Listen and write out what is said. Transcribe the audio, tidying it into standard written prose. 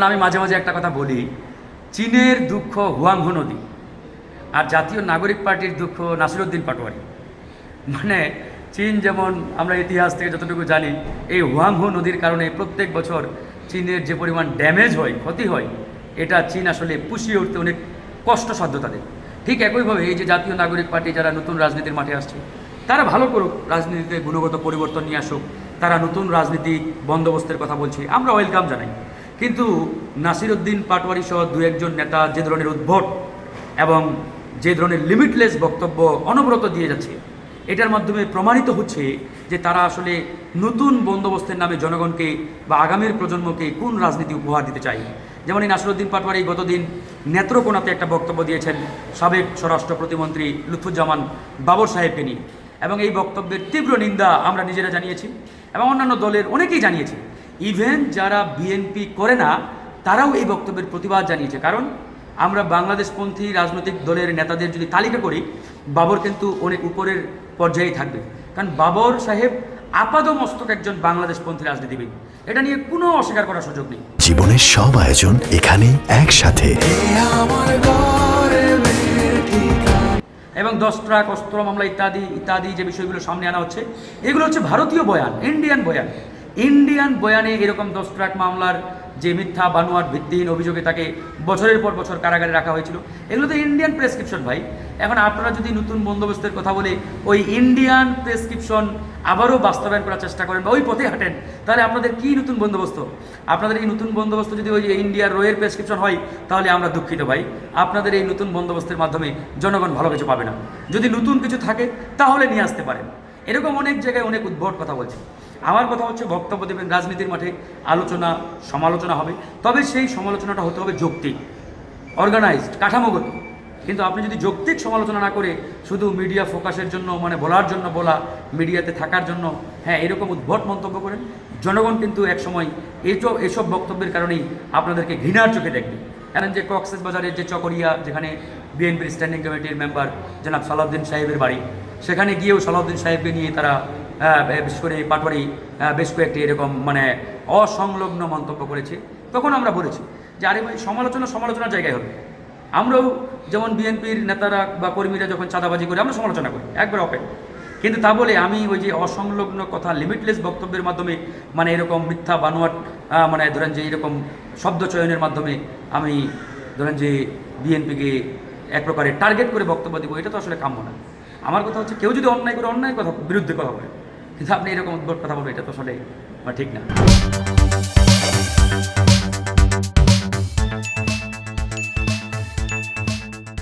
আমি মাঝে মাঝে একটা কথা বলি, চীনের দুঃখ হুয়াংহো নদী, আর জাতীয় নাগরিক পার্টির দুঃখ নাসিরউদ্দিন পাটোয়ারি। মানে চীন যেমন আমরা ইতিহাস থেকে যতটুকু জানি, এই হুয়াংহো নদীর কারণে প্রত্যেক বছর চীনের যে পরিমাণ ড্যামেজ হয়, ক্ষতি হয়, এটা চীন আসলে পুষিয়ে উঠতে অনেক কষ্টসাধ্য তাদের। ঠিক একইভাবে এই যে জাতীয় নাগরিক পার্টি যারা নতুন রাজনীতির মাঠে আসছে, তারা ভালো করুক, রাজনীতিতে গুণগত পরিবর্তন নিয়ে আসুক, তারা নতুন রাজনীতিক বন্দোবস্তের কথা বলছে, আমরা ওয়েলকাম জানাই। কিন্তু নাসিরউদ্দিন পাটোয়ারি সহ দু একজন নেতা যে ধরনের উদ্ভট এবং যে ধরনের লিমিটলেস বক্তব্য অনবরত দিয়ে যাচ্ছে, এটার মাধ্যমে প্রমাণিত হচ্ছে যে তারা আসলে নতুন বন্দোবস্তের নামে জনগণকে বা আগামীর প্রজন্মকে কোন রাজনীতি উপহার দিতে চায়। যেমন এই নাসিরউদ্দিন পাটোয়ারি গতদিন নেত্রকোনাতে একটা বক্তব্য দিয়েছেন সাবেক স্বরাষ্ট্র প্রতিমন্ত্রী লুৎফুজ্জামান বাবর সাহেবকে নিয়ে, এবং এই বক্তব্যের তীব্র নিন্দা আমরা নিজেরা জানিয়েছি এবং অন্যান্য দলের অনেকেই জানিয়েছে। ইভেন যারা বিএনপি করে না তারাও এই বক্তব্যের প্রতিবাদ জানিয়েছে। কারণ আমরা বাংলাদেশপন্থী রাজনৈতিক দলের নেতাদের যদি তালিকা করি, বাবর কিন্তু অনেক উপরের পর্যায়েই থাকবে। কারণ বাবর সাহেব আপাদমস্তক একজন বাংলাদেশপন্থী রাজনীতিবিদ, এটা নিয়ে কোনো অস্বীকার করার সুযোগ নেই। জীবনের সব আয়োজন এখানে একসাথে, এবং 10 ট্রাক অস্ত্র মামলা ইত্যাদি ইত্যাদি যে বিষয়গুলো সামনে আনা হচ্ছে, এগুলো হচ্ছে ভারতীয় বয়ান, ইন্ডিয়ান বয়ান। ইন্ডিয়ান বয়ানে এরকম 10 ট্রাক মামলার যে মিথ্যা বানোয়ার ভিত্তিহীন অভিযোগে তাকে বছরের পর বছর কারাগারে রাখা হয়েছিল, এগুলো তো ইন্ডিয়ান প্রেসক্রিপশন ভাই। এখন আপনারা যদি নতুন বন্দোবস্তের কথা বলে ওই ইন্ডিয়ান প্রেসক্রিপশন আবারও বাস্তবায়ন করার চেষ্টা করেন বা ওই পথে হাঁটেন, তাহলে আপনাদের কি নতুন বন্দোবস্ত? আপনাদের এই নতুন বন্দোবস্ত যদি ওই ইন্ডিয়ার রোয়ের প্রেসক্রিপশন হয়, তাহলে আমরা দুঃখিত ভাই, আপনাদের এই নতুন বন্দোবস্তের মাধ্যমে জনগণ ভালো কিছু পাবে না। যদি নতুন কিছু থাকে তাহলে নিয়ে আসতে পারেন। এরকম অনেক জায়গায় অনেক উদ্ভট কথা বলছে। আমার কথা হচ্ছে, বক্তব্য দেবেন, রাজনীতির মাঠে আলোচনা সমালোচনা হবে, তবে সেই সমালোচনাটা হতে হবে যৌক্তিক, অর্গানাইজড, কাঠামোগত। কিন্তু আপনি যদি যৌক্তিক সমালোচনা না করে শুধু মিডিয়া ফোকাসের জন্য, মানে বলার জন্য বলা, মিডিয়াতে থাকার জন্য এরকম উদ্ভট মন্তব্য করেন, জনগণ কিন্তু একসময় এসব বক্তব্যের কারণেই আপনাদেরকে ঘৃণার চোখে দেখবে। জানেন যে কক্সবাজারের যে চকরিয়া, যেখানে বিএনপির স্ট্যান্ডিং কমিটির মেম্বার জনাব সালাউদ্দিন সাহেবের বাড়ি, সেখানে গিয়েও সালাউদ্দিন সাহেবকে নিয়ে তারা বিশেষ করে পাটোয়ারি বেশ কয়েকটি এরকম মানে অসংলগ্ন মন্তব্য করেছে। তখন আমরা বলেছি যে আরে ভাই, সমালোচনার জায়গায় হবে। আমরাও যেমন বিএনপির নেতারা বা কর্মীরা যখন চাঁদাবাজি করে আমরা সমালোচনা করি, একবার ওপেন। কিন্তু তা বলে আমি ওই যে অসংলগ্ন কথা, লিমিটলেস বক্তব্যের মাধ্যমে, মানে এরকম মিথ্যা বানোয়াট, মানে ধরেন যে এরকম শব্দ চয়নের মাধ্যমে আমি ধরেন যে বিএনপিকে এক প্রকারে টার্গেট করে বক্তব্য দিব, এটা তো আসলে কাম্য না। আমার কথা হচ্ছে, কেউ যদি অন্যায় করে অন্যায় কথা বিরুদ্ধে কথা বলে, কিন্তু আপনি এরকম উদ্ভট কথা বলবেন, এটা তো আসলে ঠিক না।